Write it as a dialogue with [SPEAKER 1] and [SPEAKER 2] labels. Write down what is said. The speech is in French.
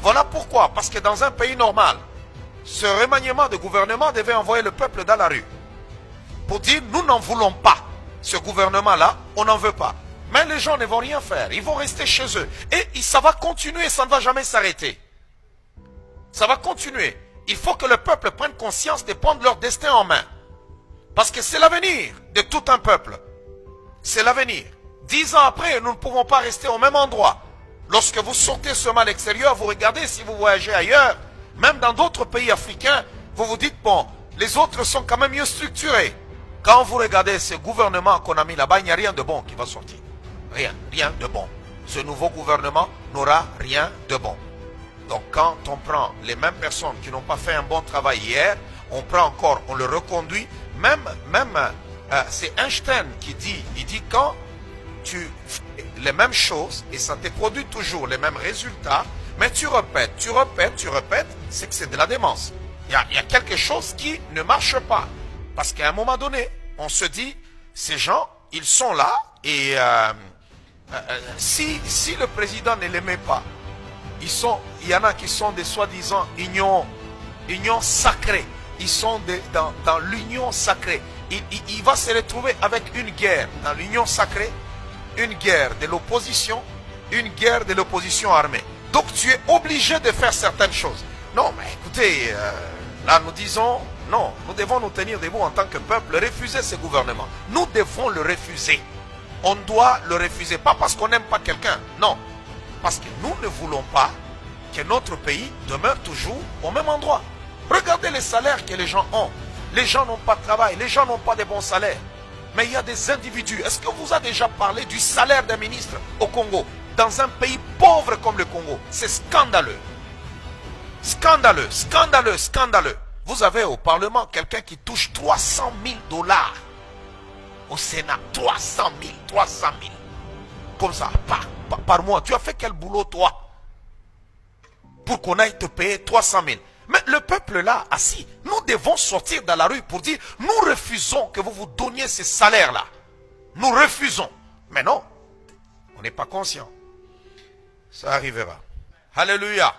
[SPEAKER 1] Voilà pourquoi, parce que dans un pays normal, ce remaniement de gouvernement devait envoyer le peuple dans la rue. Pour dire, nous n'en voulons pas. Ce gouvernement-là, on n'en veut pas. Mais les gens ne vont rien faire. Ils vont rester chez eux. Et ça va continuer, ça ne va jamais s'arrêter. Ça va continuer. Il faut que le peuple prenne conscience de prendre leur destin en main. Parce que c'est l'avenir de tout un peuple. C'est l'avenir. 10 ans après, nous ne pouvons pas rester au même endroit. Lorsque vous sortez seulement à l'extérieur, vous regardez si vous voyagez ailleurs, même dans d'autres pays africains, vous vous dites, bon, les autres sont quand même mieux structurés. Quand vous regardez ce gouvernement qu'on a mis là-bas, il n'y a rien de bon qui va sortir. Rien de bon. Ce nouveau gouvernement n'aura rien de bon. Donc quand on prend les mêmes personnes qui n'ont pas fait un bon travail hier, on prend encore, on le reconduit. C'est Einstein qui dit, il dit quand tu fais les mêmes choses et ça te produit toujours les mêmes résultats, mais tu répètes, c'est que c'est de la démence. Il y a quelque chose qui ne marche pas. Parce qu'à un moment donné, on se dit, ces gens, ils sont là et si le président ne les met pas, il y en a qui sont des soi-disant union sacrée. Ils sont dans l'union sacrée. Il va se retrouver avec une guerre dans l'union sacrée, une guerre de l'opposition, une guerre de l'opposition armée. Donc tu es obligé de faire certaines choses. Non, mais écoutez, là nous disons, non, nous devons nous tenir debout en tant que peuple, refuser ce gouvernement. Nous devons le refuser. On doit le refuser, pas parce qu'on n'aime pas quelqu'un, non. Parce que nous ne voulons pas que notre pays demeure toujours au même endroit. Regardez les salaires que les gens ont. Les gens n'ont pas de travail, les gens n'ont pas de bons salaires. Mais il y a des individus. Est-ce que vous a déjà parlé du salaire d'un ministre au Congo? Dans un pays pauvre comme le Congo. C'est scandaleux. Scandaleux, scandaleux, scandaleux. Vous avez au Parlement quelqu'un qui touche 300 000 $. Au Sénat, 300 000. Comme ça, par mois. Tu as fait quel boulot, toi? Pour qu'on aille te payer 300 000. Mais le peuple là, assis, nous devons sortir dans la rue pour dire, nous refusons que vous vous donniez ces salaires-là. Nous refusons. Mais non, on n'est pas conscient. Ça arrivera. Alléluia.